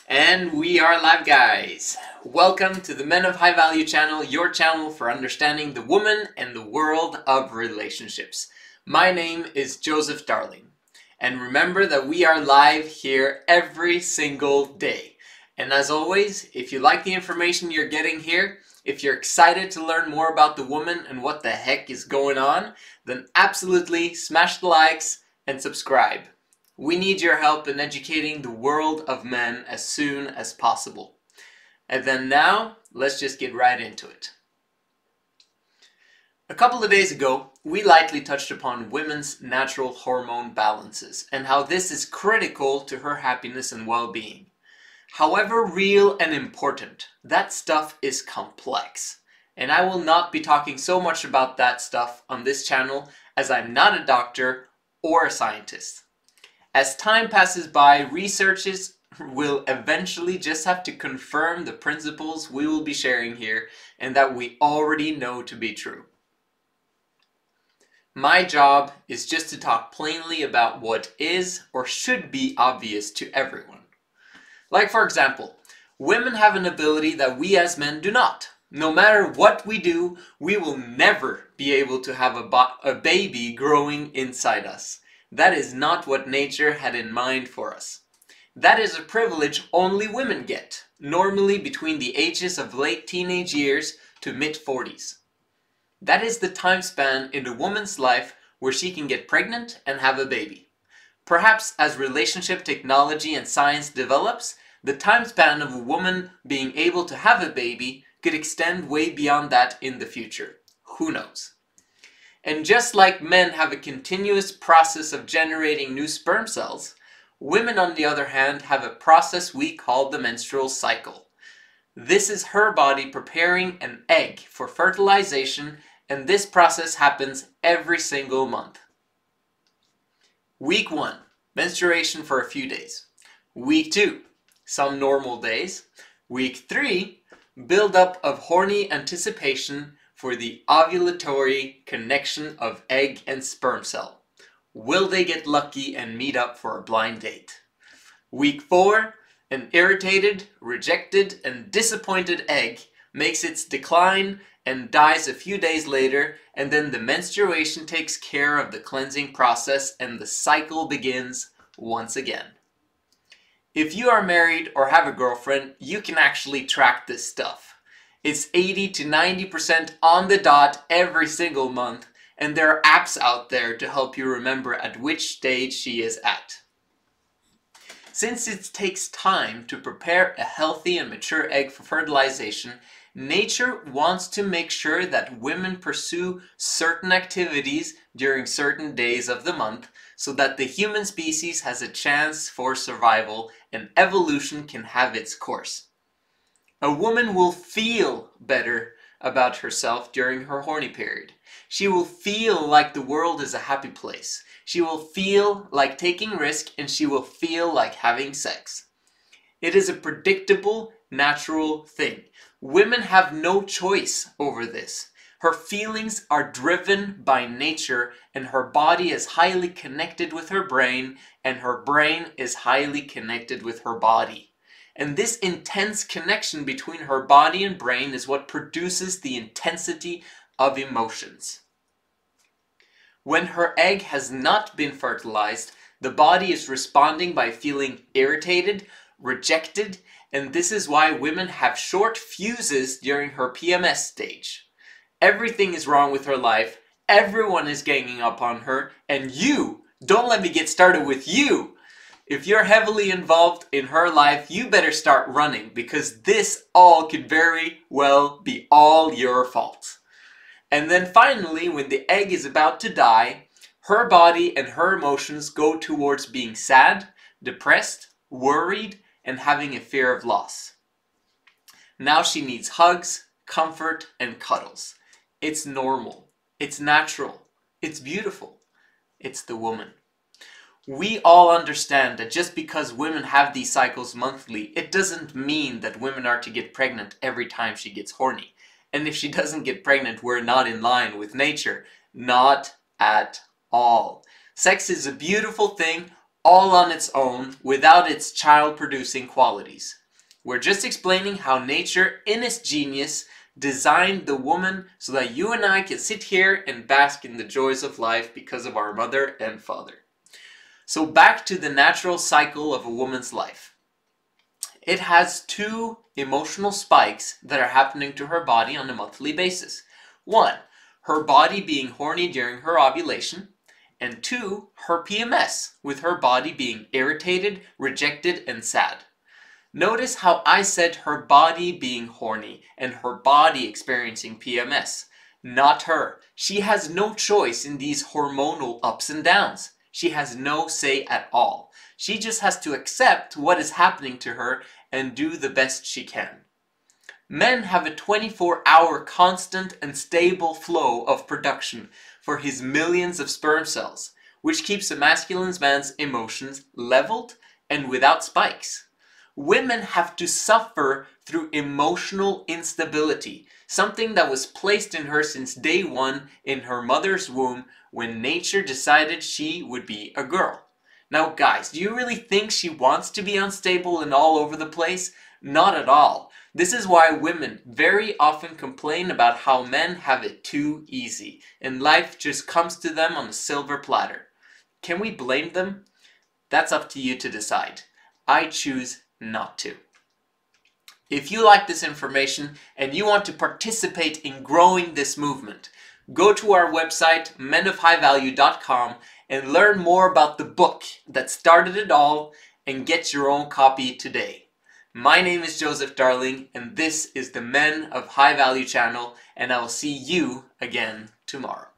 And we are live, guys. Welcome to the Men of High Value channel, your channel for understanding the woman and the world of relationships. My name is Joseph Darling. And remember that we are live here every single day. And as always, if you like the information you're getting here, if you're excited to learn more about the woman and what the heck is going on, then absolutely smash the likes and subscribe. We need your help in educating the world of men as soon as possible. And then now, let's just get right into it. A couple of days ago, we lightly touched upon women's natural hormone balances and how this is critical to her happiness and well-being. However real and important, that stuff is complex. And I will not be talking so much about that stuff on this channel as I'm not a doctor or a scientist. As time passes by, researchers will eventually just have to confirm the principles we will be sharing here and that we already know to be true. My job is just to talk plainly about what is or should be obvious to everyone. Like, for example, women have an ability that we as men do not. No matter what we do, we will never be able to have a baby growing inside us. That is not what nature had in mind for us. That is a privilege only women get, normally between the ages of late teenage years to mid-40s. That is the time span in a woman's life where she can get pregnant and have a baby. Perhaps as relationship technology and science develops, the time span of a woman being able to have a baby could extend way beyond that in the future. Who knows? And just like men have a continuous process of generating new sperm cells, women on the other hand have a process we call the menstrual cycle. This is her body preparing an egg for fertilization, and this process happens every single month. Week 1, menstruation for a few days. Week 2, some normal days. Week 3, buildup of horny anticipation for the ovulatory connection of egg and sperm cell. Will they get lucky and meet up for a blind date? Week 4, an irritated, rejected, and disappointed egg makes its decline and dies a few days later, and then the menstruation takes care of the cleansing process and the cycle begins once again. If you are married or have a girlfriend, you can actually track this stuff. It's 80 to 90% on the dot every single month, and there are apps out there to help you remember at which stage she is at. Since it takes time to prepare a healthy and mature egg for fertilization, nature wants to make sure that women pursue certain activities during certain days of the month so that the human species has a chance for survival and evolution can have its course. A woman will feel better about herself during her horny period. She will feel like the world is a happy place. She will feel like taking risk, and she will feel like having sex. It is a predictable, natural thing. Women have no choice over this. Her feelings are driven by nature, and her body is highly connected with her brain, and her brain is highly connected with her body. And this intense connection between her body and brain is what produces the intensity of emotions. When her egg has not been fertilized, the body is responding by feeling irritated, rejected, and this is why women have short fuses during her PMS stage. Everything is wrong with her life, everyone is ganging up on her, and you, don't let me get started with you. If you're heavily involved in her life, you better start running because this all could very well be all your fault. And then finally, when the egg is about to die, her body and her emotions go towards being sad, depressed, worried, and having a fear of loss. Now she needs hugs, comfort, and cuddles. It's normal. It's natural. It's beautiful. It's the woman. We all understand that just because women have these cycles monthly, it doesn't mean that women are to get pregnant every time she gets horny. And if she doesn't get pregnant, we're not in line with nature. Not at all. Sex is a beautiful thing all on its own without its child-producing qualities. We're just explaining how nature, in its genius, designed the woman so that you and I can sit here and bask in the joys of life because of our mother and father. So back to the natural cycle of a woman's life. It has two emotional spikes that are happening to her body on a monthly basis. One, her body being horny during her ovulation, and two, her PMS, with her body being irritated, rejected, and sad. Notice how I said her body being horny and her body experiencing PMS. Not her. She has no choice in these hormonal ups and downs. She has no say at all. She just has to accept what is happening to her and do the best she can. Men have a 24-hour constant and stable flow of production for his millions of sperm cells, which keeps a masculine man's emotions leveled and without spikes. Women have to suffer through emotional instability, something that was placed in her since day one in her mother's womb when nature decided she would be a girl. Now guys, do you really think she wants to be unstable and all over the place? Not at all. This is why women very often complain about how men have it too easy and life just comes to them on a silver platter. Can we blame them? That's up to you to decide. I choose not to. If you like this information and you want to participate in growing this movement, go to our website menofhighvalue.com and learn more about the book that started it all and get your own copy today. My name is Joseph Darling and this is the Men of High Value channel, and I will see you again tomorrow.